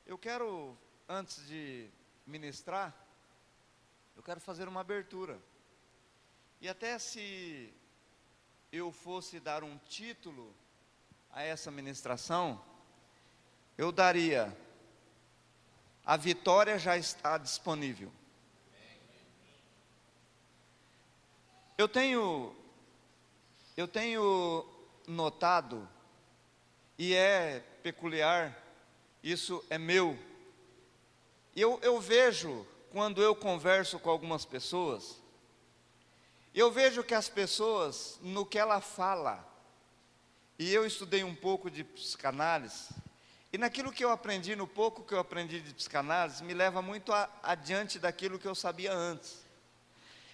Eu quero, antes de ministrar, eu quero fazer uma abertura. E até se eu fosse dar um título a essa ministração, eu daria: a vitória já está disponível. Eu tenho notado, e é peculiar, isso é meu, eu vejo, quando eu converso com algumas pessoas, eu vejo que as pessoas, no que ela fala, e eu estudei um pouco de psicanálise, e naquilo que eu aprendi, no pouco que eu aprendi de psicanálise, me leva muito adiante daquilo que eu sabia antes.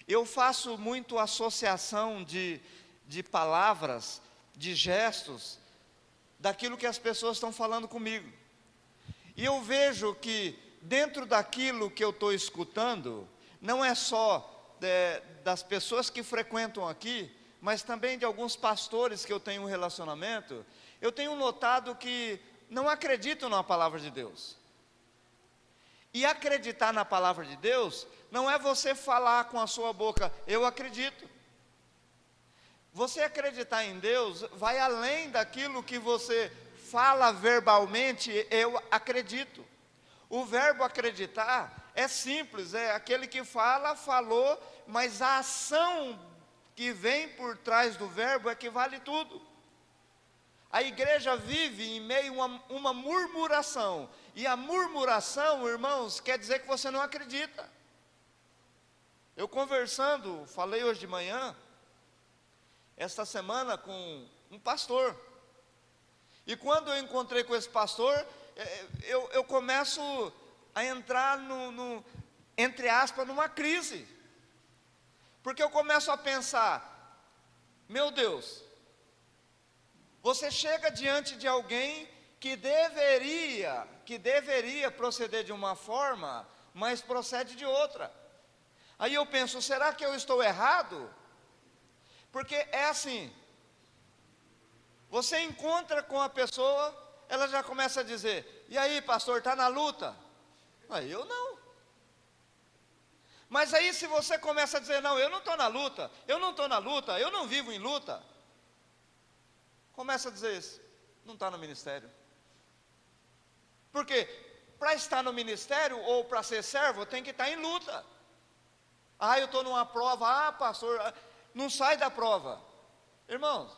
Eu faço muito associação de palavras, de gestos, daquilo que as pessoas estão falando comigo. E eu vejo que dentro daquilo que eu estou escutando, não é só das pessoas que frequentam aqui, mas também de alguns pastores que eu tenho um relacionamento, eu tenho notado que não acreditam na palavra de Deus. E acreditar na palavra de Deus não é você falar com a sua boca, eu acredito. Você acreditar em Deus vai além daquilo que você fala verbalmente, eu acredito. O verbo acreditar é simples, é aquele que fala, falou, mas a ação que vem por trás do verbo é que vale tudo. A igreja vive em meio a uma murmuração, e a murmuração, irmãos, quer dizer que você não acredita. Eu conversando, falei hoje de manhã, esta semana, com um pastor, e quando eu encontrei com esse pastor, eu começo a entrar entre aspas, numa crise, porque eu começo a pensar: meu Deus, você chega diante de alguém que deveria proceder de uma forma, mas procede de outra. Aí eu penso: será que eu estou errado? Porque é assim, você encontra com a pessoa, ela já começa a dizer: e aí, pastor, está na luta? Aí eu não. Mas aí se você começa a dizer: não, eu não estou na luta, eu não estou na luta, eu não vivo em luta, começa a dizer isso, não está no ministério. Porque para estar no ministério ou para ser servo, tem que estar em luta. Ah, eu estou numa prova, pastor, não sai da prova. Irmãos,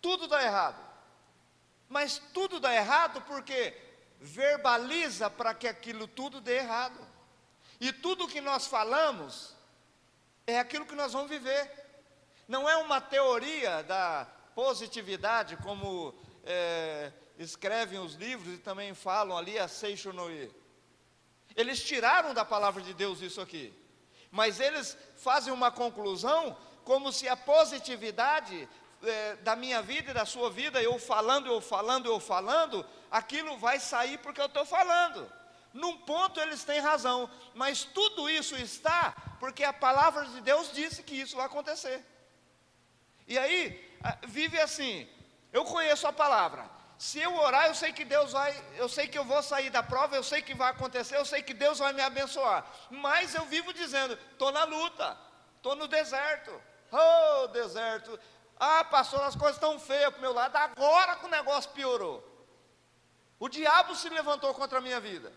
tudo dá errado, mas tudo dá errado porque verbaliza para que aquilo tudo dê errado, e tudo que nós falamos é aquilo que nós vamos viver. Não é uma teoria da positividade, como escrevem os livros e também falam ali, a Seixonoye. Eles tiraram da palavra de Deus isso aqui, mas eles fazem uma conclusão como se a positividade da minha vida e da sua vida, eu falando, aquilo vai sair porque eu estou falando. Num ponto eles têm razão, mas tudo isso está porque a palavra de Deus disse que isso vai acontecer. E aí, vive assim: eu conheço a palavra, se eu orar, eu sei que Deus vai, eu sei que eu vou sair da prova, eu sei que vai acontecer, eu sei que Deus vai me abençoar, mas eu vivo dizendo: estou na luta, estou no deserto, oh deserto, pastor, as coisas estão feias para o meu lado, agora que o negócio piorou, o diabo se levantou contra a minha vida,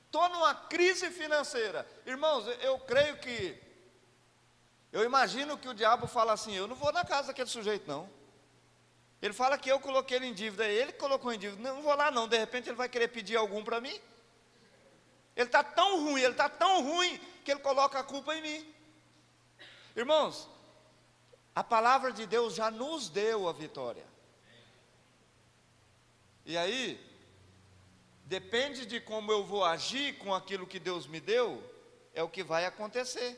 estou numa crise financeira. Irmãos, eu imagino que o diabo fala assim: eu não vou na casa daquele sujeito não. Ele fala que eu coloquei ele em dívida, ele colocou em dívida, não vou lá não, de repente ele vai querer pedir algum para mim. Ele está tão ruim, que ele coloca a culpa em mim. Irmãos, a palavra de Deus já nos deu a vitória. E aí, depende de como eu vou agir com aquilo que Deus me deu, é o que vai acontecer.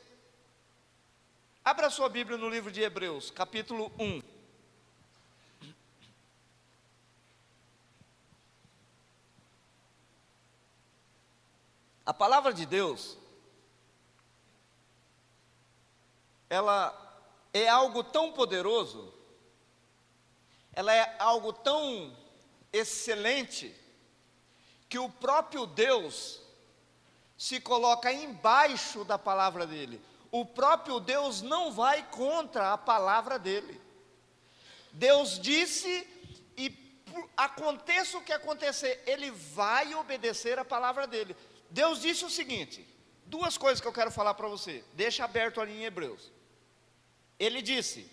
Abra sua Bíblia no livro de Hebreus, capítulo 1. A palavra de Deus, ela é algo tão poderoso, ela é algo tão excelente, que o próprio Deus se coloca embaixo da palavra dele. O próprio Deus não vai contra a palavra dele. Deus disse, e aconteça o que acontecer, ele vai obedecer a palavra dele. Deus disse o seguinte, duas coisas que eu quero falar para você, deixa aberto ali em Hebreus. Ele disse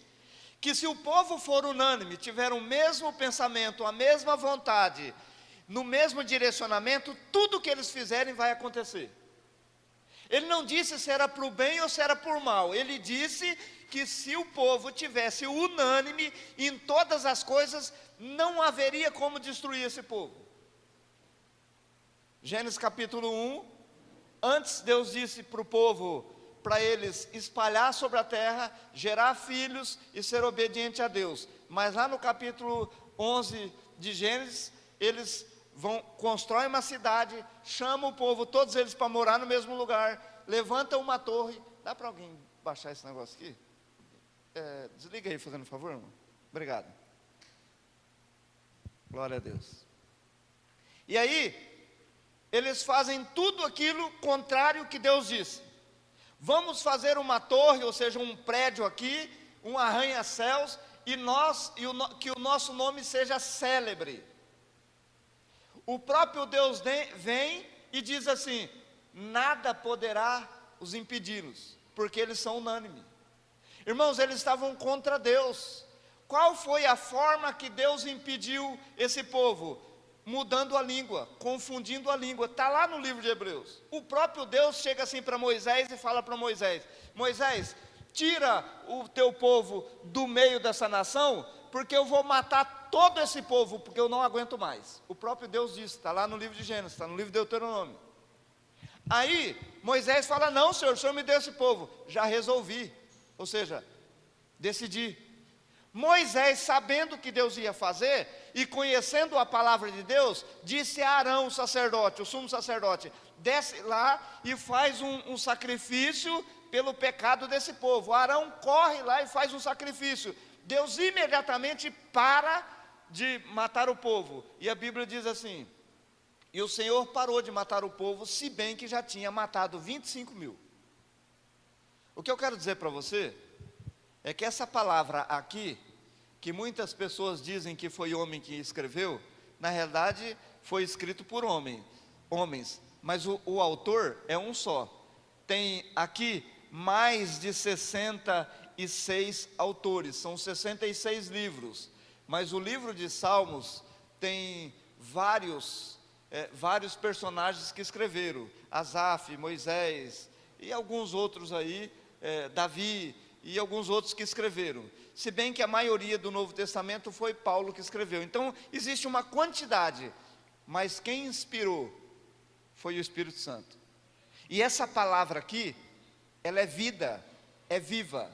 que se o povo for unânime, tiver o mesmo pensamento, a mesma vontade, no mesmo direcionamento, tudo que eles fizerem vai acontecer. Ele não disse se era para o bem ou se era por mal, ele disse que se o povo tivesse unânime em todas as coisas, não haveria como destruir esse povo. Gênesis capítulo 1, antes Deus disse para o povo, para eles espalhar sobre a terra, gerar filhos e ser obediente a Deus. Mas lá no capítulo 11 de Gênesis, eles constroem uma cidade, chamam o povo, todos eles para morar no mesmo lugar, levantam uma torre. Dá para alguém baixar esse negócio aqui? Desliga aí, fazendo um favor, irmão. Obrigado. Glória a Deus. E aí, eles fazem tudo aquilo contrário que Deus disse. Vamos fazer uma torre, ou seja, um prédio aqui, um arranha-céus, que o nosso nome seja célebre. O próprio Deus vem e diz assim, nada poderá os impedi-los, porque eles são unânimes. Irmãos, eles estavam contra Deus. Qual foi a forma que Deus impediu esse povo? Mudando a língua, confundindo a língua. Está lá no livro de Hebreus. O próprio Deus chega assim para Moisés e fala para Moisés, Moisés, tira o teu povo do meio dessa nação, porque eu vou matar todo esse povo, porque eu não aguento mais. O próprio Deus disse, está lá no livro de Gênesis, está no livro de Deuteronômio. Aí, Moisés fala, não senhor, o senhor me deu esse povo. Já resolvi, ou seja, decidi. Moisés, sabendo o que Deus ia fazer, e conhecendo a palavra de Deus, disse a Arão, o sacerdote, o sumo sacerdote, desce lá e faz um sacrifício pelo pecado desse povo. Arão corre lá e faz um sacrifício. Deus imediatamente para de matar o povo, e a Bíblia diz assim, e o Senhor parou de matar o povo, se bem que já tinha matado 25 mil. O que eu quero dizer para você, é que essa palavra aqui, que muitas pessoas dizem que foi homem que escreveu, na realidade foi escrito por homens, mas o autor é um só. Tem aqui mais de 66 autores, são 66 livros, mas o livro de Salmos tem vários personagens que escreveram, Asaf, Moisés e alguns outros aí, Davi e alguns outros que escreveram, se bem que a maioria do Novo Testamento foi Paulo que escreveu. Então existe uma quantidade, mas quem inspirou foi o Espírito Santo. E essa palavra aqui, ela é vida, é viva,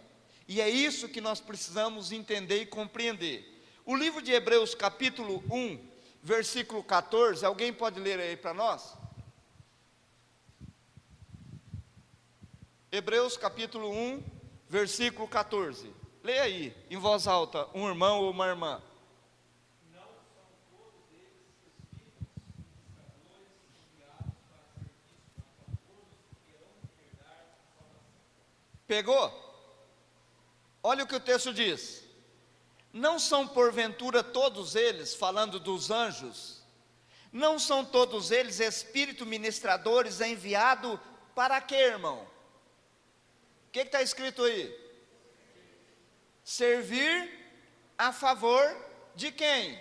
e é isso que nós precisamos entender e compreender. O livro de Hebreus capítulo 1, versículo 14, alguém pode ler aí para nós? Hebreus capítulo 1, versículo 14, leia aí, em voz alta, um irmão ou uma irmã. Não são todos eles espíritos, ministradores, enviados para serviço a favor dos que terão de herdar a salvação. Pegou? Olha o que o texto diz, não são porventura todos eles, falando dos anjos, não são todos eles espíritos ministradores enviados para quê, irmão? O que está escrito aí? Servir a favor de quem?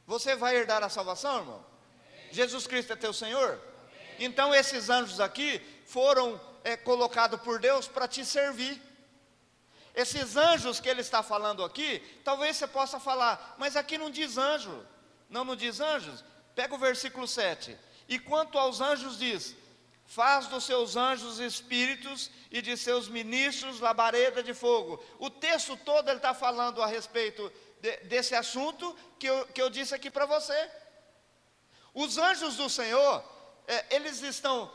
Você vai herdar a salvação, irmão? Jesus Cristo é teu Senhor? Então esses anjos aqui foram colocados por Deus para te servir. Esses anjos que ele está falando aqui, talvez você possa falar, mas aqui não diz anjo. Não diz anjos? Pega o versículo 7. E quanto aos anjos diz, faz dos seus anjos espíritos e de seus ministros labareda de fogo. O texto todo ele está falando a respeito desse assunto que eu disse aqui para você. Os anjos do Senhor, eles estão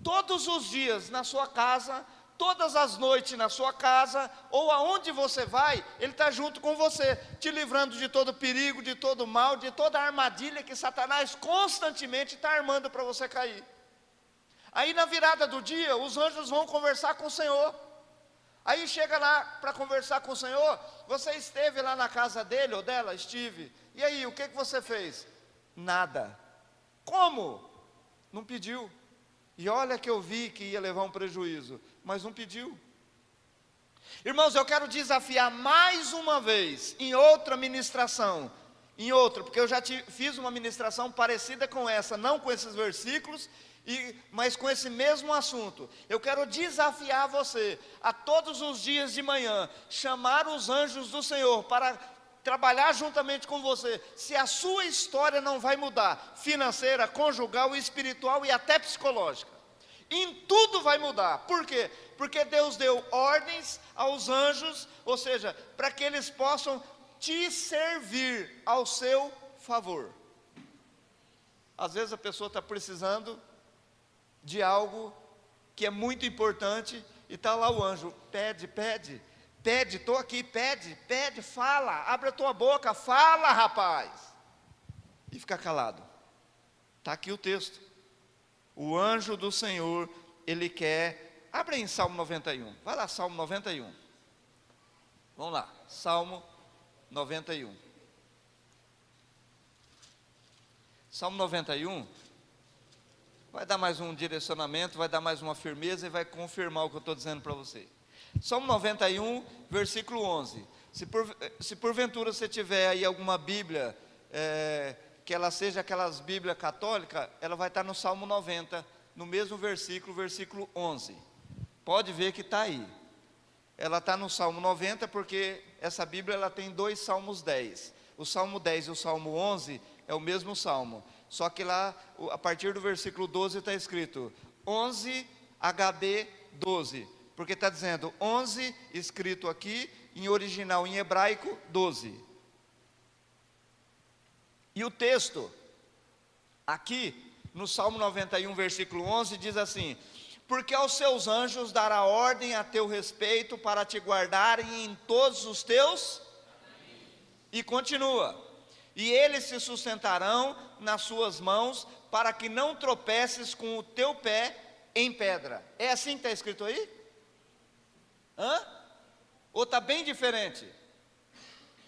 todos os dias na sua casa, todas as noites na sua casa, ou aonde você vai, Ele está junto com você, te livrando de todo perigo, de todo mal, de toda armadilha que Satanás constantemente está armando para você cair. Aí na virada do dia, os anjos vão conversar com o Senhor. Aí chega lá para conversar com o Senhor, você esteve lá na casa dele ou dela? Estive. E aí, o que você fez? Nada. Como? Não pediu. E olha que eu vi que ia levar um prejuízo, mas não pediu. Irmãos, eu quero desafiar mais uma vez, em outra ministração, porque eu já fiz uma ministração parecida com essa, não com esses versículos, mas com esse mesmo assunto. Eu quero desafiar você, a todos os dias de manhã, chamar os anjos do Senhor para trabalhar juntamente com você, se a sua história não vai mudar, financeira, conjugal, espiritual e até psicológica, em tudo vai mudar. Por quê? Porque Deus deu ordens aos anjos, ou seja, para que eles possam te servir ao seu favor. Às vezes a pessoa está precisando de algo que é muito importante, e está lá o anjo, pede, estou aqui, pede, fala, abre a tua boca, fala, rapaz, e fica calado. Está aqui o texto, o anjo do Senhor, ele quer, abre em Salmo 91, vai lá, Salmo 91, vamos lá, Salmo 91, Salmo 91, vai dar mais um direcionamento, vai dar mais uma firmeza e vai confirmar o que eu estou dizendo para você. Salmo 91, versículo 11. Se porventura você tiver aí alguma Bíblia, que ela seja aquelas Bíblias católicas, ela vai estar no Salmo 90, no mesmo versículo, versículo 11. Pode ver que está aí. Ela está no Salmo 90, porque essa Bíblia ela tem dois Salmos 10. O Salmo 10 e o Salmo 11 é o mesmo Salmo. Só que lá, a partir do versículo 12 está escrito 11 HB 12, porque está dizendo 11 escrito aqui, em original em hebraico 12. E o texto, aqui no Salmo 91 versículo 11 diz assim: porque aos seus anjos dará ordem a teu respeito para te guardarem em todos os teus, e continua, e eles se sustentarão nas suas mãos, para que não tropeces com o teu pé em pedra. É assim que está escrito aí? Ou está bem diferente?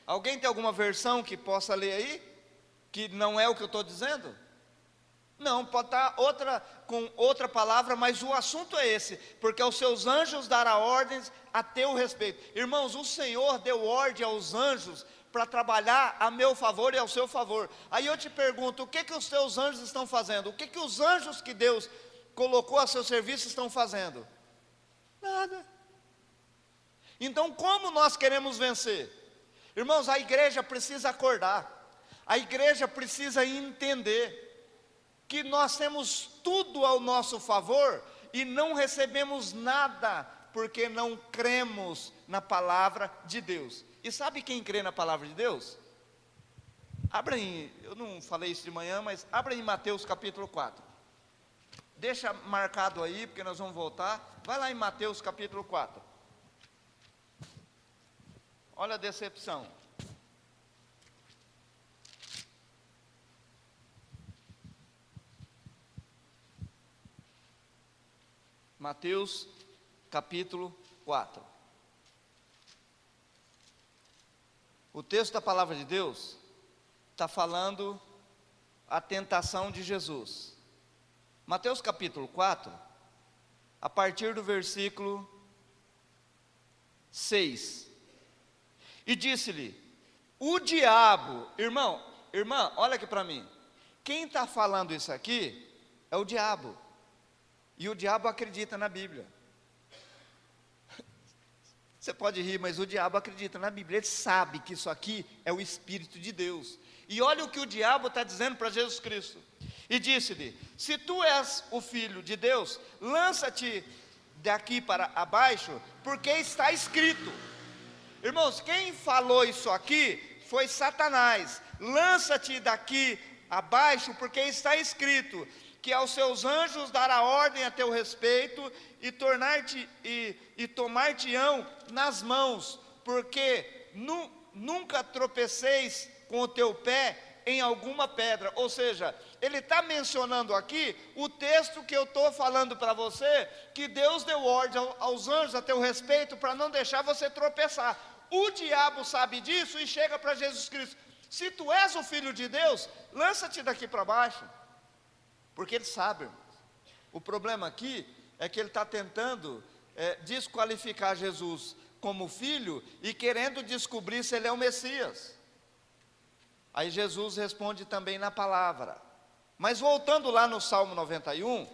Alguém tem alguma versão que possa ler aí? Que não é o que eu estou dizendo? Não, pode estar com outra palavra, mas o assunto é esse, porque aos seus anjos dará ordens a teu respeito. Irmãos, o Senhor deu ordem aos anjos para trabalhar a meu favor e ao seu favor. Aí eu te pergunto, o que os teus anjos estão fazendo? O que os anjos que Deus colocou a seu serviço estão fazendo? Nada. Então como nós queremos vencer? Irmãos, a igreja precisa acordar, a igreja precisa entender que nós temos tudo ao nosso favor e não recebemos nada, porque não cremos na palavra de Deus. E sabe quem crê na palavra de Deus? Abra em, eu não falei isso de manhã, mas abra em Mateus capítulo 4. Deixa marcado aí, porque nós vamos voltar. Vai lá em Mateus capítulo 4. Olha a decepção. Mateus capítulo 4. O texto da palavra de Deus está falando a tentação de Jesus. Mateus capítulo 4, a partir do versículo 6. E disse-lhe, o diabo, irmã, olha aqui para mim. Quem está falando isso aqui é o diabo. E o diabo acredita na Bíblia. Você pode rir, mas o diabo acredita na Bíblia. Ele sabe que isso aqui é o Espírito de Deus. E olha o que o diabo está dizendo para Jesus Cristo. E disse-lhe, se tu és o Filho de Deus, lança-te daqui para abaixo, porque está escrito. Irmãos, quem falou isso aqui foi Satanás. Lança-te daqui abaixo, porque está escrito que aos seus anjos dará ordem a teu respeito e tomar-te-ão nas mãos, porque nunca tropeceis com o teu pé em alguma pedra. Ou seja, ele está mencionando aqui o texto que eu estou falando para você, que Deus deu ordem aos anjos a teu respeito para não deixar você tropeçar. O diabo sabe disso e chega para Jesus Cristo: se tu és o Filho de Deus, lança-te daqui para baixo. Porque ele sabe, irmãos. O problema aqui é que ele está tentando desqualificar Jesus como filho e querendo descobrir se ele é o Messias. Aí Jesus responde também na palavra. Mas voltando lá no Salmo 91,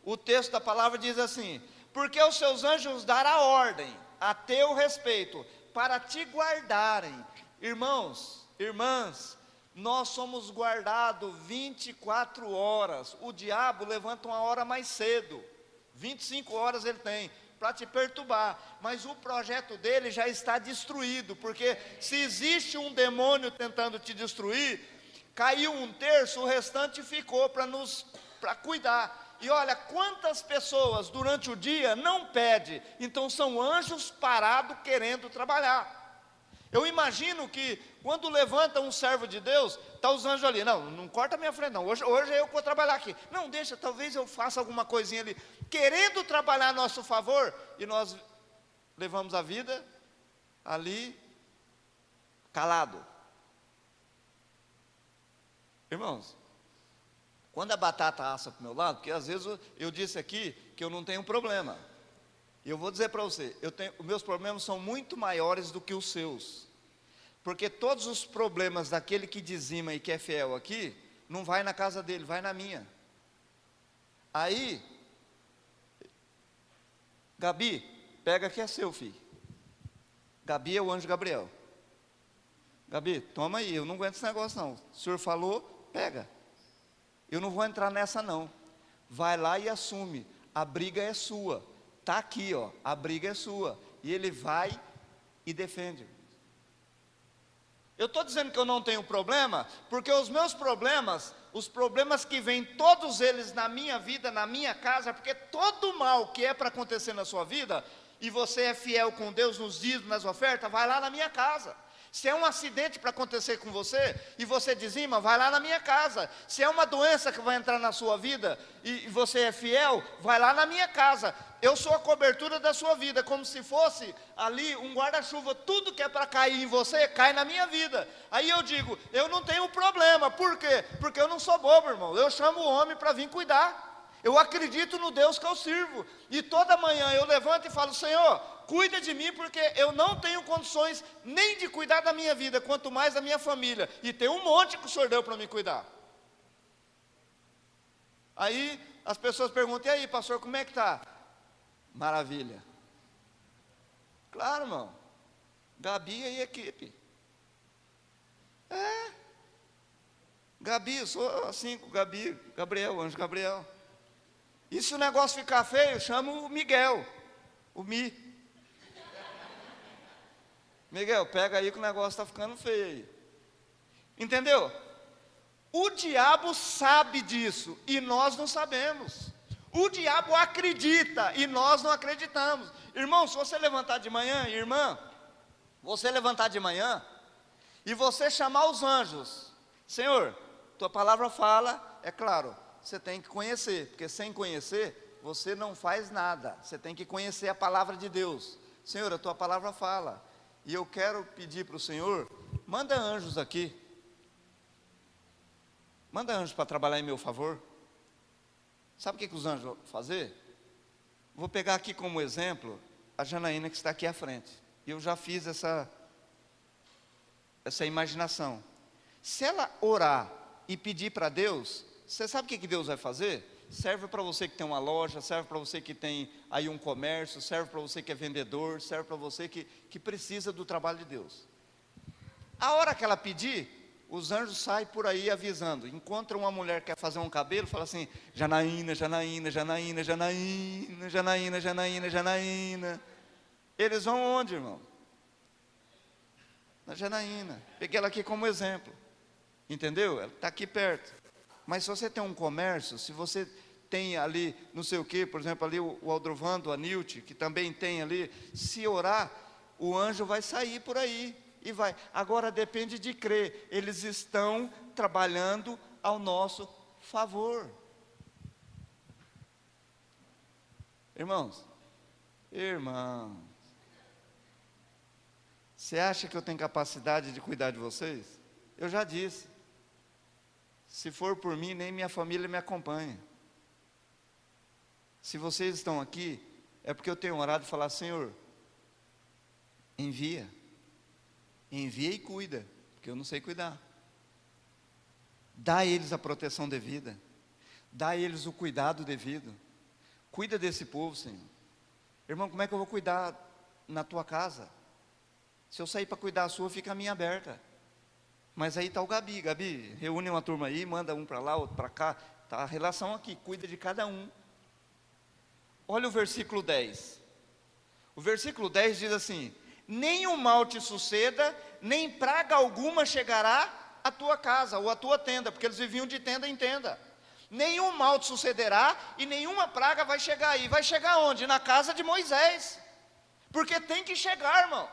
o texto da palavra diz assim: porque os seus anjos dará ordem a teu respeito, para te guardarem. Irmãos, irmãs, nós somos guardados 24 horas. O diabo levanta uma hora mais cedo, 25 horas ele tem, para te perturbar, mas o projeto dele já está destruído, porque se existe um demônio tentando te destruir, caiu um terço, o restante ficou para cuidar. E olha, quantas pessoas durante o dia não pedem, então são anjos parados querendo trabalhar. Eu imagino que quando levanta um servo de Deus, está os anjos ali: não corta a minha frente não, hoje é eu que vou trabalhar aqui, não, deixa, talvez eu faça alguma coisinha ali, querendo trabalhar a nosso favor, e nós levamos a vida ali, calado. Irmãos, quando a batata assa para o meu lado, porque às vezes eu disse aqui que eu não tenho problema, e eu vou dizer para você, os meus problemas são muito maiores do que os seus, porque todos os problemas daquele que dizima e que é fiel aqui, não vai na casa dele, vai na minha. Aí, Gabi, pega que é seu, filho. Gabi é o anjo Gabriel. Gabi, toma aí, eu não aguento esse negócio não, o senhor falou, pega. Eu não vou entrar nessa não, vai lá e assume, a briga é sua. Está aqui, ó, a briga é sua. E ele vai e defende. Eu estou dizendo que eu não tenho problema, porque os meus problemas, os problemas que vêm, todos eles na minha vida, na minha casa, porque todo mal que é para acontecer na sua vida, e você é fiel com Deus nos dízimos, nas ofertas, vai lá na minha casa. Se é um acidente para acontecer com você, e você dizima, vai lá na minha casa. Se é uma doença que vai entrar na sua vida, e você é fiel, vai lá na minha casa. Eu sou a cobertura da sua vida, como se fosse ali um guarda-chuva. Tudo que é para cair em você, cai na minha vida. Aí eu digo, eu não tenho problema. Por quê? Porque eu não sou bobo, irmão. Eu chamo o homem para vir cuidar. Eu acredito no Deus que eu sirvo, e toda manhã eu levanto e falo: Senhor, cuida de mim, porque eu não tenho condições nem de cuidar da minha vida, quanto mais da minha família, e tem um monte que o Senhor deu para me cuidar. Aí as pessoas perguntam: e aí, pastor, como é que está? Maravilha. Claro, irmão, Gabi e equipe. Gabi, eu sou assim com Gabi, Gabriel, anjo Gabriel. E se o negócio ficar feio, chama o Miguel, o Mi. Miguel, pega aí que o negócio está ficando feio aí. Entendeu? O diabo sabe disso e nós não sabemos. O diabo acredita e nós não acreditamos. Irmão, se você levantar de manhã, irmã, você levantar de manhã e você chamar os anjos: Senhor, tua palavra fala, é claro, você tem que conhecer, porque sem conhecer, você não faz nada. Você tem que conhecer a palavra de Deus. Senhor, a tua palavra fala, e eu quero pedir para o Senhor, manda anjos aqui. Manda anjos para trabalhar em meu favor. Sabe o que os anjos vão fazer? Vou pegar aqui como exemplo a Janaína que está aqui à frente. E eu já fiz essa imaginação. Se ela orar e pedir para Deus, você sabe o que Deus vai fazer? Serve para você que tem uma loja, serve para você que tem aí um comércio, serve para você que é vendedor, serve para você que precisa do trabalho de Deus. A hora que ela pedir, os anjos saem por aí avisando. Encontra uma mulher que quer fazer um cabelo, fala assim: Janaína, Janaína, Janaína, Janaína, Janaína, Janaína, Janaína. Eles vão onde, irmão? Na Janaína. Peguei ela aqui como exemplo. Entendeu? Ela está aqui perto. Mas se você tem um comércio, se você tem ali, não sei o quê, por exemplo, ali o Aldrovando, a Nilt, que também tem ali, se orar, o anjo vai sair por aí e vai. Agora depende de crer. Eles estão trabalhando ao nosso favor. Irmãos, você acha que eu tenho capacidade de cuidar de vocês? Eu já disse. Se for por mim, nem minha família me acompanha. Se vocês estão aqui, é porque eu tenho orado e falar: Senhor, envia e cuida, porque eu não sei cuidar. Dá a eles a proteção devida, dá a eles o cuidado devido. Cuida desse povo, Senhor. Irmão, como é que eu vou cuidar na tua casa? Se eu sair para cuidar a sua, fica a minha aberta. Mas aí está o Gabi. Gabi, reúne uma turma aí, manda um para lá, outro para cá. Está a relação aqui, cuida de cada um. Olha o versículo 10. O versículo 10 diz assim: nenhum mal te suceda, nem praga alguma chegará à tua casa, ou à tua tenda, porque eles viviam de tenda em tenda. Nenhum mal te sucederá, e nenhuma praga vai chegar aí. Vai chegar onde? Na casa de Moisés. Porque tem que chegar, irmão.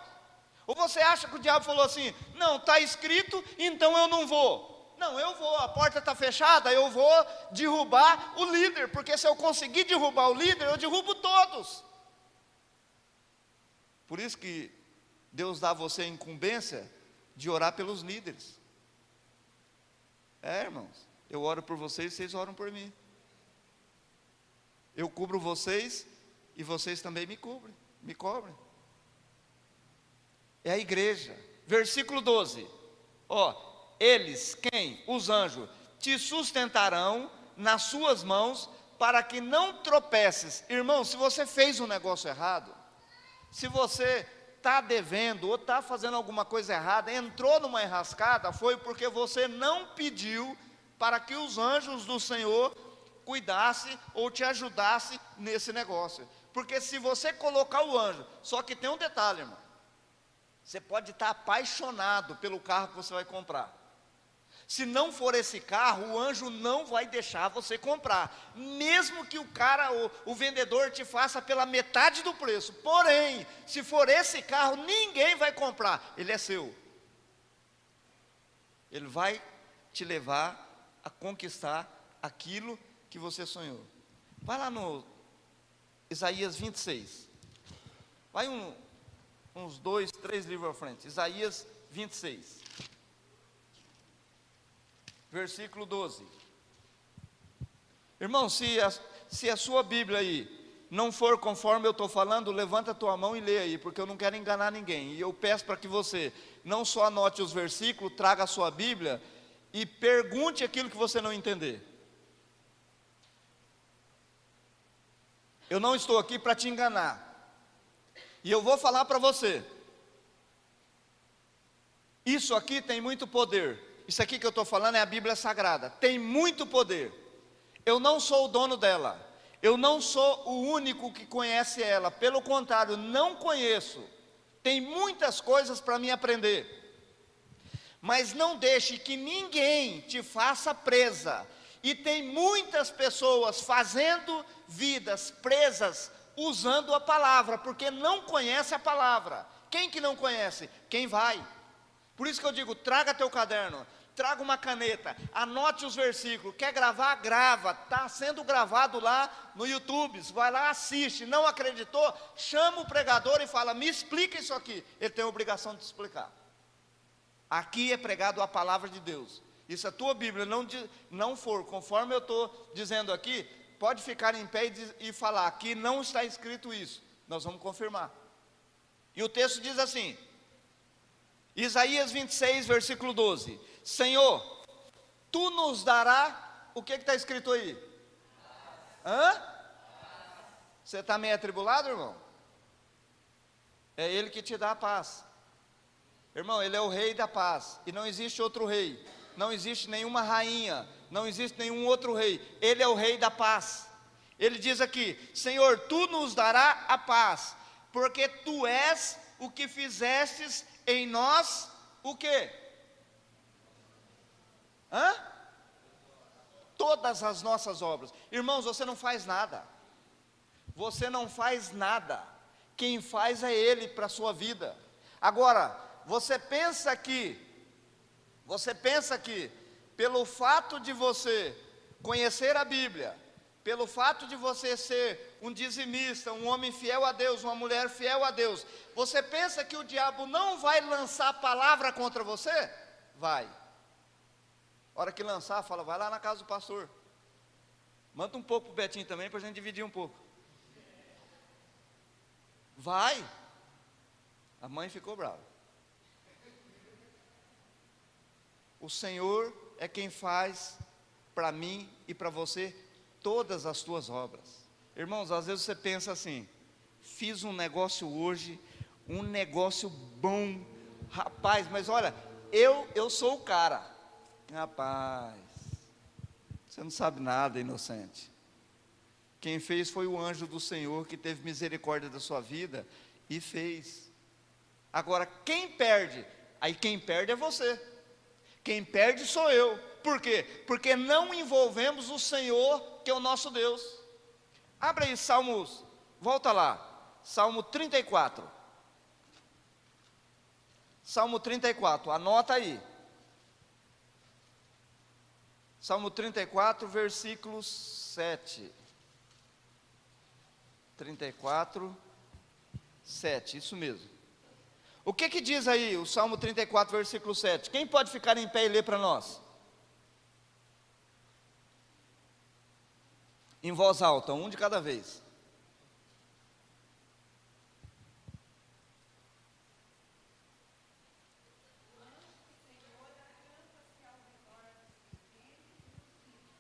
Ou você acha que o diabo falou assim: não, está escrito, então eu não vou. Não, eu vou, a porta está fechada, eu vou derrubar o líder, porque se eu conseguir derrubar o líder, eu derrubo todos. Por isso que Deus dá a você a incumbência de orar pelos líderes. Irmãos, eu oro por vocês, vocês oram por mim. Eu cubro vocês e vocês também me cobrem. É a igreja. Versículo 12. Eles, quem? Os anjos, te sustentarão nas suas mãos, para que não tropeces. Irmão, se você fez um negócio errado, se você está devendo, ou está fazendo alguma coisa errada, entrou numa enrascada, foi porque você não pediu para que os anjos do Senhor cuidasse ou te ajudasse nesse negócio. Porque se você colocar o anjo, só que tem um detalhe, irmão, você pode estar apaixonado pelo carro que você vai comprar. Se não for esse carro, o anjo não vai deixar você comprar, mesmo que o vendedor te faça pela metade do preço. Porém, se for esse carro, ninguém vai comprar, ele é seu. Ele vai te levar a conquistar aquilo que você sonhou. Vai lá no Isaías 26. Vai uns 2, 3 livros à frente. Isaías 26. Versículo 12. Irmão, se a sua Bíblia aí não for conforme eu estou falando, levanta a tua mão e lê aí, porque eu não quero enganar ninguém. E eu peço para que você não só anote os versículos, traga a sua Bíblia e pergunte aquilo que você não entender. Eu não estou aqui para te enganar. E eu vou falar para você. Isso aqui tem muito poder. Isso aqui que eu estou falando é a Bíblia Sagrada. Tem muito poder. Eu não sou o dono dela. Eu não sou o único que conhece ela. Pelo contrário, não conheço. Tem muitas coisas para mim aprender. Mas não deixe que ninguém te faça presa. E tem muitas pessoas fazendo vidas presas, usando a palavra, porque não conhece a palavra. Quem que não conhece? Quem vai. Por isso que eu digo, traga teu caderno, traga uma caneta, anote os versículos. Quer gravar? Grava. Está sendo gravado lá no YouTube. Vai lá, assiste. Não acreditou? Chama o pregador e fala: me explica isso aqui. Ele tem a obrigação de te explicar. Aqui é pregado a palavra de Deus. E se a tua Bíblia não for conforme eu estou dizendo aqui, pode ficar em pé e falar: aqui não está escrito isso. Nós vamos confirmar. E o texto diz assim, Isaías 26, versículo 12: Senhor, Tu nos dará, o que está escrito aí? Você está meio atribulado, irmão? É Ele que te dá a paz. Irmão, Ele é o rei da paz, e não existe outro rei, não existe nenhuma rainha, não existe nenhum outro rei. Ele é o rei da paz. Ele diz aqui: Senhor, Tu nos dará a paz, porque Tu és o que fizestes em nós o quê? Hã? Todas as nossas obras. Irmãos, você não faz nada. Você não faz nada. Quem faz é Ele para a sua vida. Agora, você pensa que, pelo fato de você conhecer a Bíblia, pelo fato de você ser um dizimista, um homem fiel a Deus, uma mulher fiel a Deus, você pensa que o diabo não vai lançar a palavra contra você? Vai. A hora que lançar, fala, vai lá na casa do pastor. Manda um pouco para o Betinho também, para a gente dividir um pouco. Vai. A mãe ficou brava. O Senhor é quem faz para mim e para você todas as tuas obras. Irmãos, às vezes você pensa assim, fiz um negócio hoje, um negócio bom, rapaz, mas olha, eu sou o cara. Rapaz, você não sabe nada, inocente. Quem fez foi o anjo do Senhor, que teve misericórdia da sua vida e fez. Agora, quem perde? Aí quem perde é você. Quem perde sou eu. Por quê? Porque não envolvemos o Senhor, que é o nosso Deus. Abra aí Salmos, volta lá, Salmo 34. Salmo 34, anota aí. Salmo 34, versículo 7. 34, 7, isso mesmo. O que diz aí o Salmo 34, versículo 7? Quem pode ficar em pé e ler para nós? Em voz alta, um de cada vez.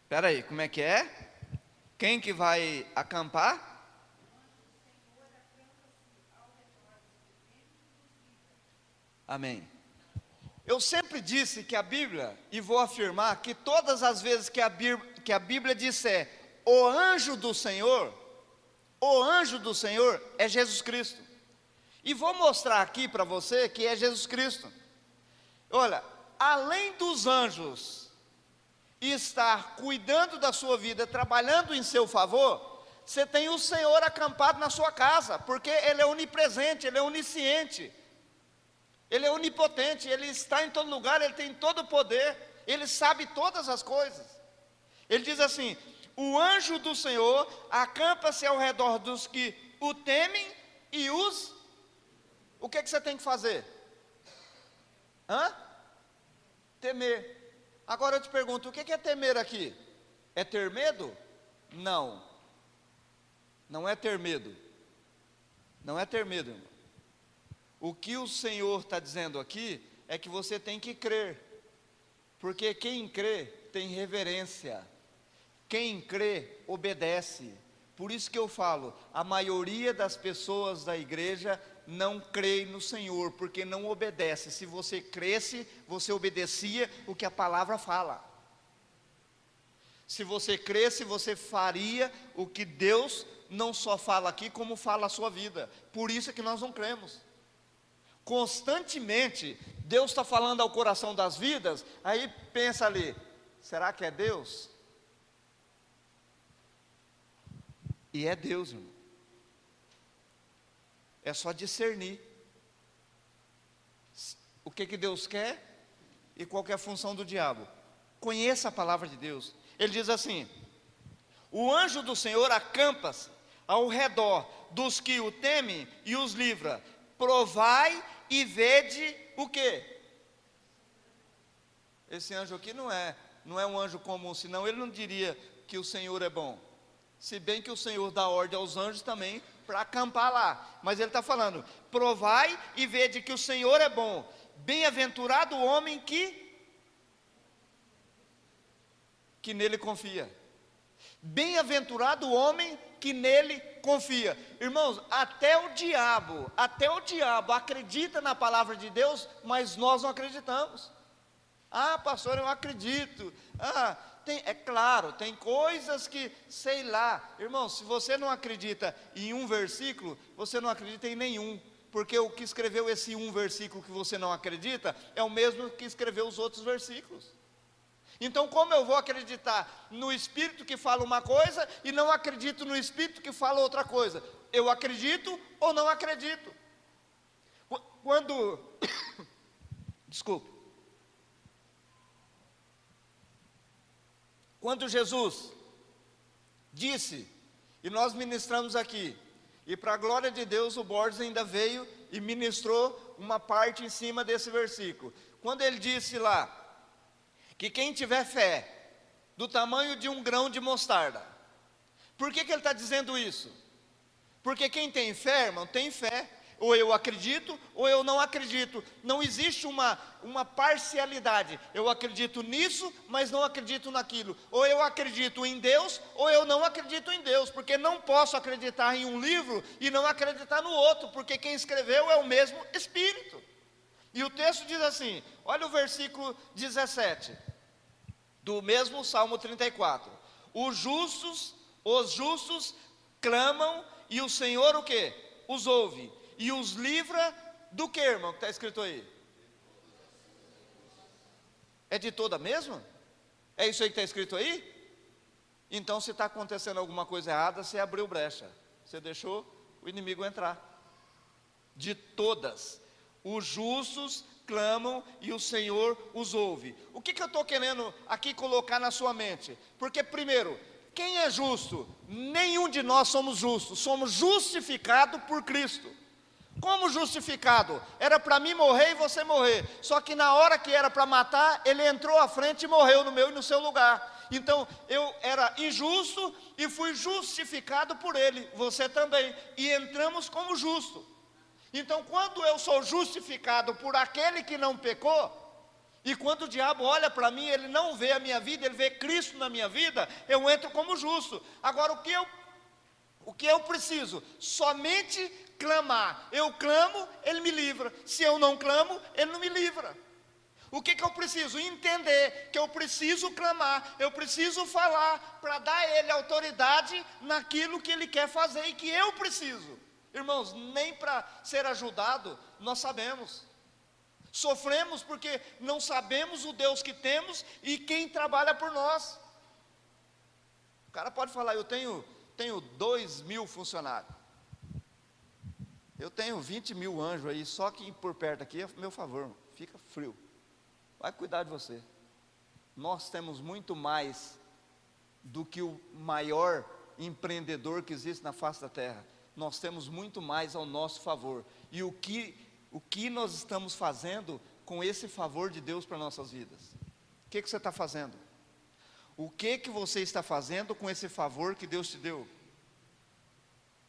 Espera aí, como é que é? Quem que vai acampar? Amém. Eu sempre disse que a Bíblia, e vou afirmar que todas as vezes que a Bíblia disser o anjo do Senhor é Jesus Cristo. E vou mostrar aqui para você que é Jesus Cristo. Olha, além dos anjos estar cuidando da sua vida, trabalhando em seu favor, você tem o Senhor acampado na sua casa, porque Ele é onipresente, Ele é onisciente, Ele é onipotente, Ele está em todo lugar, Ele tem todo o poder, Ele sabe todas as coisas. Ele diz assim: o anjo do Senhor acampa-se ao redor dos que o temem e os... O que você tem que fazer? Temer. Agora eu te pergunto, o que é temer aqui? É ter medo? Não. Não é ter medo. Não é ter medo, irmão. O que o Senhor está dizendo aqui é que você tem que crer, porque quem crê tem reverência, quem crê obedece. Por isso que eu falo, a maioria das pessoas da igreja não crê no Senhor, porque não obedece. Se você cresce, você obedecia o que a palavra fala. Se você cresce, você faria o que Deus não só fala aqui, como fala a sua vida. Por isso é que nós não cremos. Constantemente, Deus está falando ao coração das vidas, aí pensa ali, será que é Deus? E é Deus, irmão. É só discernir o que Deus quer e qual que é a função do diabo. Conheça a palavra de Deus. Ele diz assim: o anjo do Senhor acampa-se ao redor dos que o temem e os livra. Provai e vede o quê? Esse anjo aqui não é um anjo comum, senão ele não diria que o Senhor é bom. Se bem que o Senhor dá ordem aos anjos também para acampar lá. Mas ele está falando, provai e vede que o Senhor é bom. Bem-aventurado o homem que nele confia. Bem-aventurado o homem que nele confia. Irmãos, até o diabo acredita na palavra de Deus, mas nós não acreditamos. Ah, pastor, eu acredito. É claro, tem coisas que, sei lá. Irmão, se você não acredita em um versículo, você não acredita em nenhum. porque o que escreveu esse um versículo que você não acredita, é o mesmo que escreveu os outros versículos. Então como eu vou acreditar no Espírito que fala uma coisa, e não acredito no Espírito que fala outra coisa? Eu acredito ou não acredito? Quando, desculpa, quando Jesus disse, e nós ministramos aqui, e para a glória de Deus o Borges ainda veio e ministrou uma parte em cima desse versículo, quando ele disse lá, que quem tiver fé, do tamanho de um grão de mostarda, por que ele está dizendo isso? Porque quem tem fé, irmão, tem fé, ou eu acredito, ou eu não acredito, não existe uma parcialidade, eu acredito nisso, mas não acredito naquilo, ou eu acredito em Deus, ou eu não acredito em Deus, porque não posso acreditar em um livro, e não acreditar no outro, porque quem escreveu é o mesmo Espírito, e o texto diz assim, olha o versículo 17, do mesmo Salmo 34, os justos clamam, e o Senhor o quê? Os ouve, e os livra do que, irmão, que está escrito aí? É de toda mesmo? É isso aí que está escrito aí? Então se está acontecendo alguma coisa errada, você abriu brecha, você deixou o inimigo entrar. De todas, os justos clamam e o Senhor os ouve. O que eu estou querendo aqui colocar na sua mente? Porque primeiro, quem é justo? Nenhum de nós somos justos, somos justificados por Cristo. Como justificado? Era para mim morrer e você morrer, só que na hora que era para matar, ele entrou à frente e morreu no meu e no seu lugar. Então eu era injusto e fui justificado por ele, você também, e entramos como justo. Então quando eu sou justificado por aquele que não pecou, e quando o diabo olha para mim, ele não vê a minha vida, ele vê Cristo na minha vida, eu entro como justo. Agora o que eu preciso? Somente clamar. Eu clamo, ele me livra. Se eu não clamo, ele não me livra. O que eu preciso? Entender que eu preciso clamar, eu preciso falar, para dar a ele autoridade naquilo que ele quer fazer e que eu preciso. Irmãos, nem para ser ajudado, nós sabemos. Sofremos porque não sabemos o Deus que temos e quem trabalha por nós. O cara pode falar, eu tenho 2.000 funcionários, eu tenho 20.000 anjos aí, só que por perto aqui é meu favor, fica frio, vai cuidar de você. Nós temos muito mais do que o maior empreendedor que existe na face da terra, nós temos muito mais ao nosso favor, e o que nós estamos fazendo com esse favor de Deus para nossas vidas? O que você está fazendo? O que você está fazendo com esse favor que Deus te deu?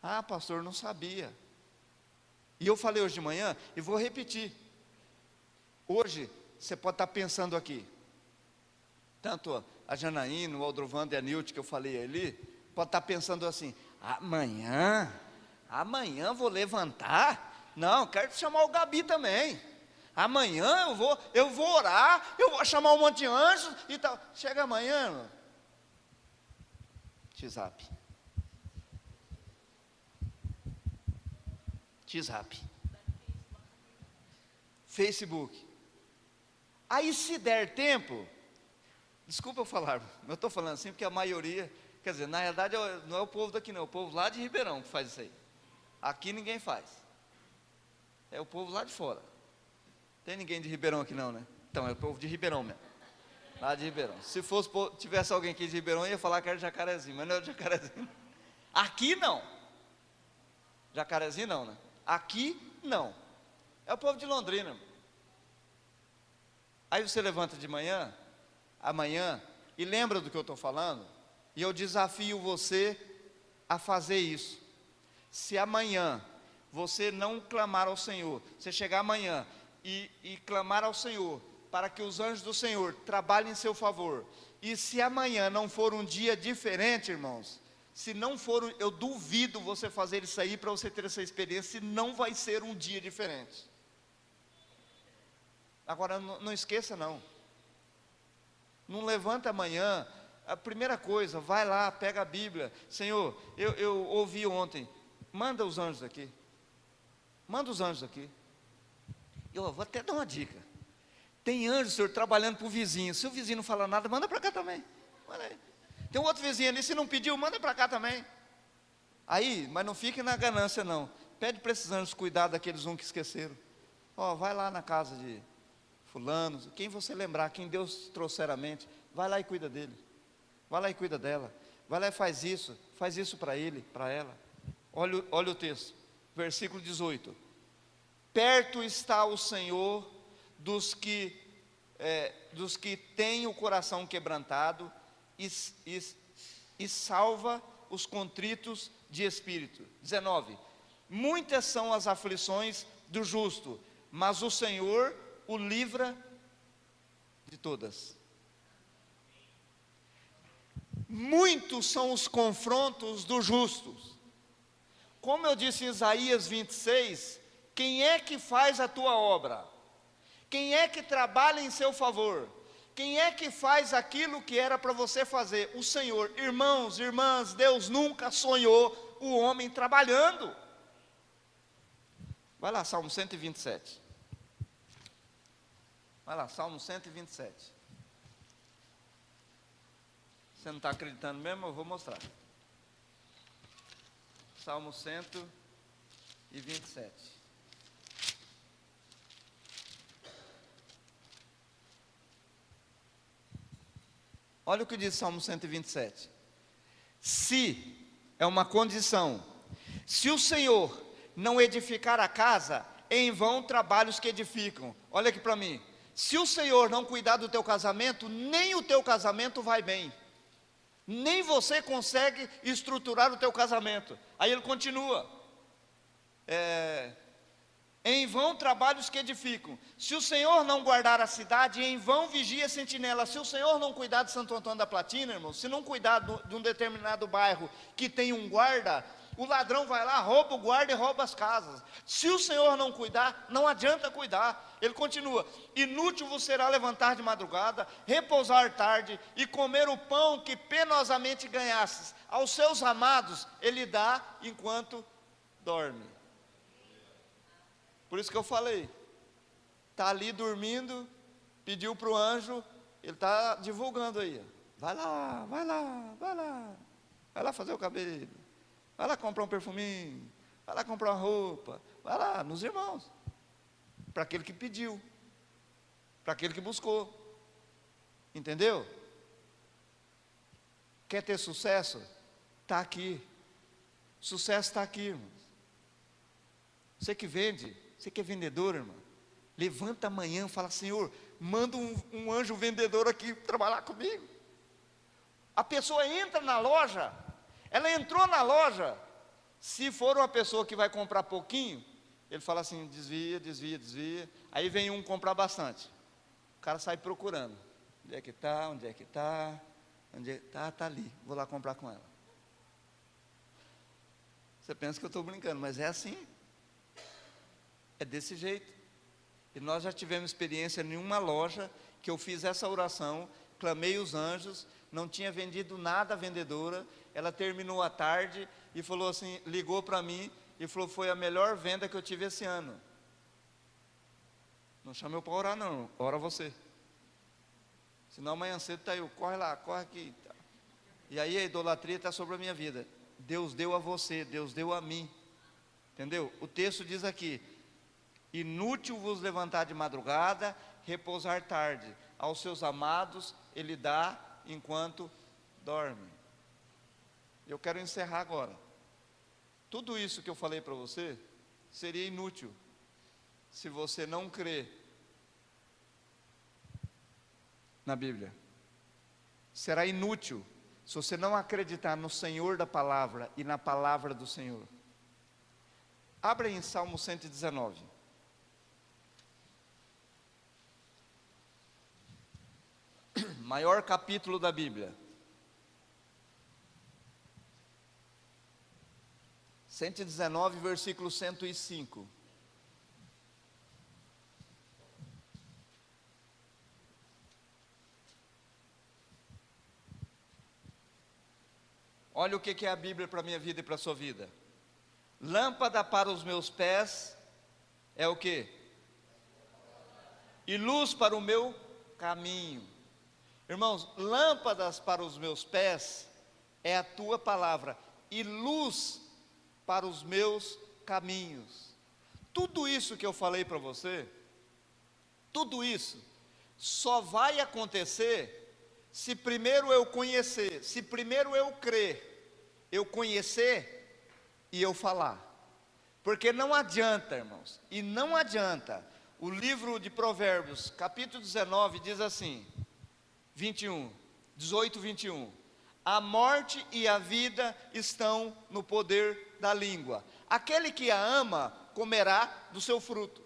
Ah, pastor, não sabia. E eu falei hoje de manhã, e vou repetir. Hoje, você pode estar pensando aqui, tanto a Janaína, o Aldrovando e a Nilde, que eu falei ali, pode estar pensando assim, amanhã vou levantar, não, quero chamar o Gabi também, amanhã eu vou orar, eu vou chamar um monte de anjos e tal. Chega amanhã, irmão, WhatsApp, Facebook. Aí se der tempo, desculpa eu falar, eu estou falando assim porque a maioria, quer dizer, na realidade não é o povo daqui não, é o povo lá de Ribeirão que faz isso aí. Aqui ninguém faz, é o povo lá de fora. Tem ninguém de Ribeirão aqui não, né? Então é o povo de Ribeirão mesmo, lá de Ribeirão. Se tivesse alguém aqui de Ribeirão, eu ia falar que era de Jacarezinho, mas não é de Jacarezinho. Aqui não, Jacarezinho não, né? Aqui não, é o povo de Londrina. Aí você levanta de manhã, amanhã, e lembra do que eu estou falando, e eu desafio você a fazer isso. Se amanhã você não clamar ao Senhor, você chegar amanhã e clamar ao Senhor, para que os anjos do Senhor trabalhem em seu favor, e se amanhã não for um dia diferente, irmãos, se não for, eu duvido você fazer isso aí para você ter essa experiência, não vai ser um dia diferente. Agora não esqueça não levanta amanhã, a primeira coisa, vai lá, pega a Bíblia, Senhor, eu ouvi ontem, manda os anjos aqui, Manda os anjos aqui. Eu vou até dar uma dica. Tem anjo, senhor, trabalhando para o vizinho. Se o vizinho não fala nada, manda para cá também. Manda aí. Tem um outro vizinho ali, se não pediu, manda para cá também. Aí, mas não fique na ganância não. Pede para esses anjos cuidar daqueles que esqueceram. Vai lá na casa de fulano, quem você lembrar, quem Deus trouxer à mente, vai lá e cuida dele. Vai lá e cuida dela. Vai lá e faz isso para ele, para ela. Olha o texto, versículo 18. Perto está o Senhor dos que têm o coração quebrantado e salva os contritos de espírito. 19. Muitas são as aflições do justo, mas o Senhor o livra de todas. Muitos são os confrontos dos justos. Como eu disse em Isaías 26, quem é que faz a tua obra? Quem é que trabalha em seu favor? Quem é que faz aquilo que era para você fazer? O Senhor. Irmãos, irmãs, Deus nunca sonhou o homem trabalhando. Vai lá, Salmo 127. Vai lá, Salmo 127. Você não está acreditando mesmo? Eu vou mostrar. Salmo 127. Olha o que diz Salmo 127. Se, é uma condição, se o Senhor não edificar a casa, em vão trabalhos que edificam. Olha aqui para mim. Se o Senhor não cuidar do teu casamento, nem o teu casamento vai bem. Nem você consegue estruturar o teu casamento. Aí ele continua. Em vão trabalhos que edificam. Se o Senhor não guardar a cidade, em vão vigia a sentinela. Se o Senhor não cuidar de Santo Antônio da Platina, irmão, se não cuidar de um determinado bairro que tem um guarda, o ladrão vai lá, rouba o guarda e rouba as casas. Se o Senhor não cuidar, não adianta cuidar. Ele continua: inútil vos será levantar de madrugada, repousar tarde e comer o pão que penosamente ganhastes. Aos seus amados ele dá enquanto dorme. Por isso que eu falei, está ali dormindo, pediu para o anjo, ele está divulgando aí. Vai lá, vai lá, vai lá. Vai lá fazer o cabelo. Vai lá comprar um perfuminho. Vai lá comprar uma roupa. Vai lá, nos irmãos. Para aquele que pediu. Para aquele que buscou. Entendeu? Quer ter sucesso? Está aqui. Sucesso está aqui, irmãos. Você que vende, você que é vendedor, irmão, levanta amanhã e fala: Senhor, manda um anjo vendedor aqui trabalhar comigo. A pessoa entra na loja, ela entrou na loja, se for uma pessoa que vai comprar pouquinho, ele fala assim: desvia, desvia, desvia. Aí vem um comprar bastante, o cara sai procurando, onde é que está, onde é que está, onde é que está, está ali, vou lá comprar com ela. Você pensa que eu estou brincando, mas é assim, é desse jeito. E nós já tivemos experiência em uma loja, que eu fiz essa oração, clamei os anjos, não tinha vendido nada a vendedora, ela terminou à tarde e falou assim, ligou para mim e falou: foi a melhor venda que eu tive esse ano. Não chamei para orar não, ora você. Senão amanhã cedo está eu, corre lá, corre aqui. E aí a idolatria está sobre a minha vida. Deus deu a você, Deus deu a mim. Entendeu? O texto diz aqui: inútil vos levantar de madrugada, repousar tarde. Aos seus amados ele dá enquanto dorme. Eu quero encerrar agora. Tudo isso que eu falei para você seria inútil se você não crer na Bíblia. Será inútil se você não acreditar no Senhor da palavra e na palavra do Senhor. Abra em Salmo 119. Maior capítulo da Bíblia. 119, versículo 105. Olha o que é a Bíblia para a minha vida e para a sua vida. Lâmpada para os meus pés é o quê? E luz para o meu caminho. Irmãos, lâmpadas para os meus pés é a tua palavra, e luz para os meus caminhos. Tudo isso que eu falei para você, tudo isso, só vai acontecer se primeiro eu conhecer, se primeiro eu crer, eu conhecer e eu falar. Porque não adianta, irmãos, e não adianta. O livro de Provérbios, capítulo 19, diz assim, 18, 21. A morte e a vida estão no poder da língua. Aquele que a ama, comerá do seu fruto.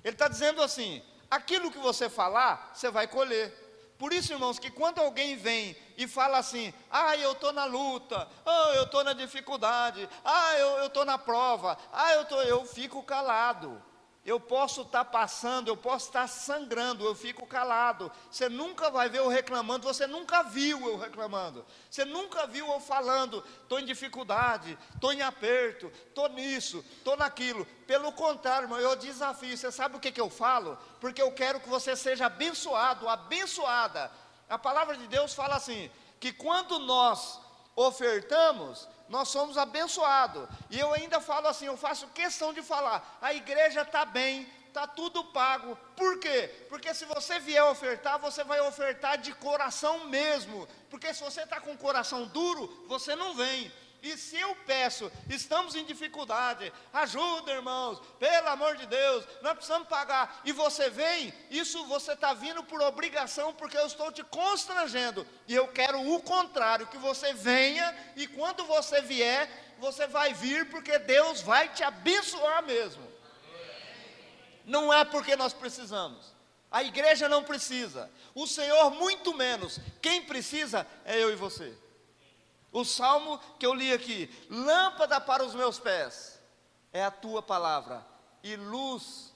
Ele está dizendo assim, aquilo que você falar, você vai colher. Por isso, irmãos, que quando alguém vem e fala assim, eu estou na luta, eu estou na dificuldade, eu estou na prova, eu fico calado. Eu posso estar passando, eu posso estar sangrando, eu fico calado. Você nunca vai ver eu reclamando, você nunca viu eu reclamando. Você nunca viu eu falando, estou em dificuldade, estou em aperto, estou nisso, estou naquilo. Pelo contrário, irmão, eu desafio. Você sabe o que eu falo? Porque eu quero que você seja abençoado, abençoada. A palavra de Deus fala assim, que quando nós ofertamos, nós somos abençoados. E eu ainda falo assim, eu faço questão de falar, a igreja está bem, está tudo pago. Por quê? Porque se você vier ofertar, você vai ofertar de coração mesmo. Porque se você está com o coração duro, você não vem. E se eu peço, estamos em dificuldade, ajuda, irmãos, pelo amor de Deus, nós precisamos pagar, e você vem, isso você está vindo por obrigação, porque eu estou te constrangendo, e eu quero o contrário, que você venha, e quando você vier, você vai vir, porque Deus vai te abençoar mesmo. Não é porque nós precisamos, a igreja não precisa, o Senhor muito menos, quem precisa é eu e você. O salmo que eu li aqui, lâmpada para os meus pés, é a tua palavra, e luz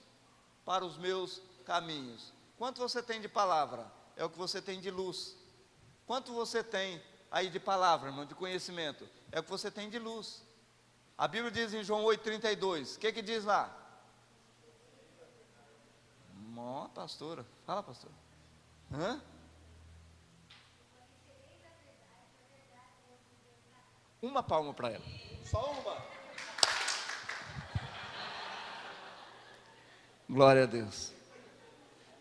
para os meus caminhos. Quanto você tem de palavra? É o que você tem de luz. Quanto você tem aí de palavra, irmão, de conhecimento? É o que você tem de luz. A Bíblia diz em João 8,32, o que diz lá? Pastora, fala, pastora. Uma palma para ela. Só uma. Glória a Deus.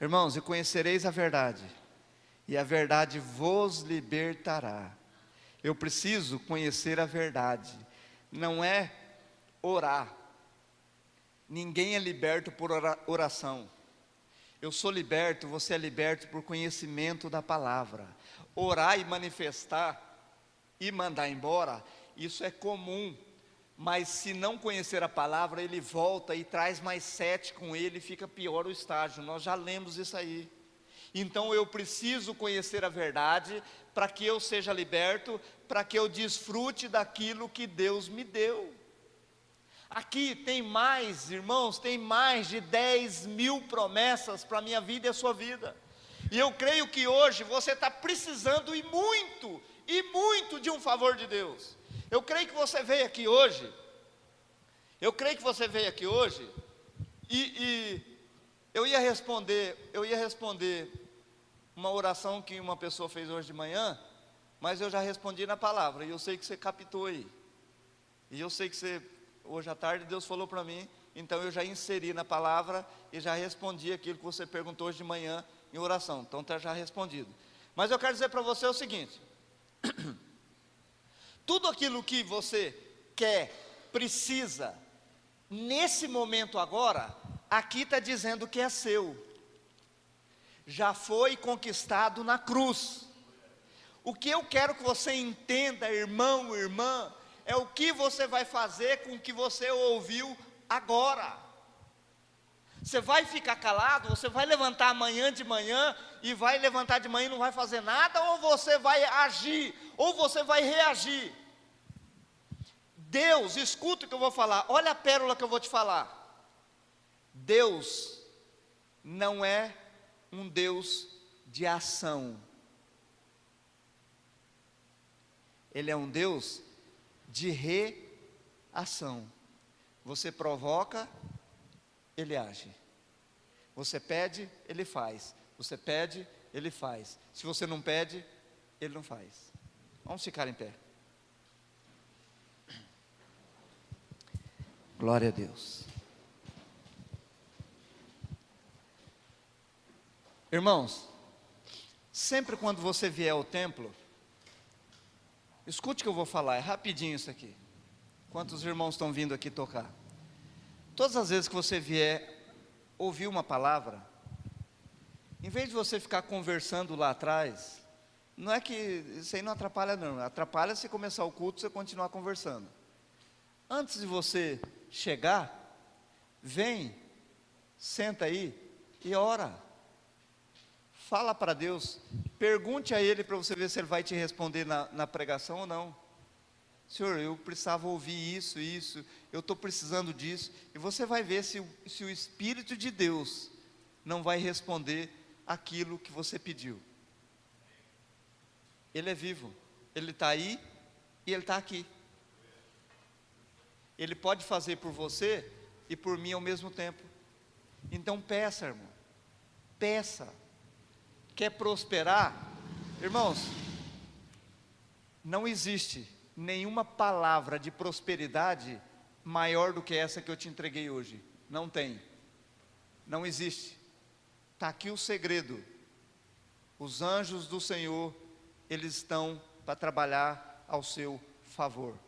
Irmãos, e conhecereis a verdade, e a verdade vos libertará. Eu preciso conhecer a verdade. Não é orar. Ninguém é liberto por oração. Eu sou liberto, você é liberto por conhecimento da palavra. Orar e manifestar e mandar embora, isso é comum, mas se não conhecer a palavra, ele volta e traz mais 7 com ele, fica pior o estágio, nós já lemos isso aí. Então eu preciso conhecer a verdade, para que eu seja liberto, para que eu desfrute daquilo que Deus me deu. Aqui tem mais, irmãos, tem mais de 10.000 promessas para a minha vida e a sua vida, e eu creio que hoje você está precisando e muito de um favor de Deus. Eu creio que você veio aqui hoje, e eu ia responder uma oração que uma pessoa fez hoje de manhã, mas eu já respondi na palavra, e eu sei que você captou aí, e eu sei que você, hoje à tarde Deus falou para mim, então eu já inseri na palavra, e já respondi aquilo que você perguntou hoje de manhã, em oração, então está já respondido. Mas eu quero dizer para você o seguinte, tudo aquilo que você quer, precisa, nesse momento agora, aqui está dizendo que é seu, já foi conquistado na cruz. O que eu quero que você entenda, irmão, irmã, é o que você vai fazer com o que você ouviu agora. Você vai ficar calado, você vai levantar amanhã de manhã, e vai levantar de manhã e não vai fazer nada, ou você vai agir, ou você vai reagir. Deus, escuta o que eu vou falar, olha a pérola que eu vou te falar. Deus não é um Deus de ação, Ele é um Deus de reação. Você provoca, Ele age. Você pede, Ele faz. Você pede, Ele faz. Se você não pede, Ele não faz. Vamos ficar em pé. Glória a Deus. Irmãos, sempre quando você vier ao templo, escute o que eu vou falar, é rapidinho isso aqui. Quantos irmãos estão vindo aqui tocar? Todas as vezes que você vier ouvir uma palavra, em vez de você ficar conversando lá atrás, não é que isso aí não atrapalha não, atrapalha se começar o culto e você continuar conversando. Antes de você chegar, vem, senta aí e ora. Fala para Deus, pergunte a Ele para você ver se Ele vai te responder na pregação ou não. Senhor, eu precisava ouvir isso, eu estou precisando disso. E você vai ver se o Espírito de Deus não vai responder aquilo que você pediu. Ele é vivo, Ele está aí e Ele está aqui. Ele pode fazer por você e por mim ao mesmo tempo. Então peça, irmão, peça. Quer prosperar? Irmãos, não existe nenhuma palavra de prosperidade maior do que essa que eu te entreguei hoje. Não tem. Não existe. Está aqui o segredo. Os anjos do Senhor, eles estão para trabalhar ao seu favor.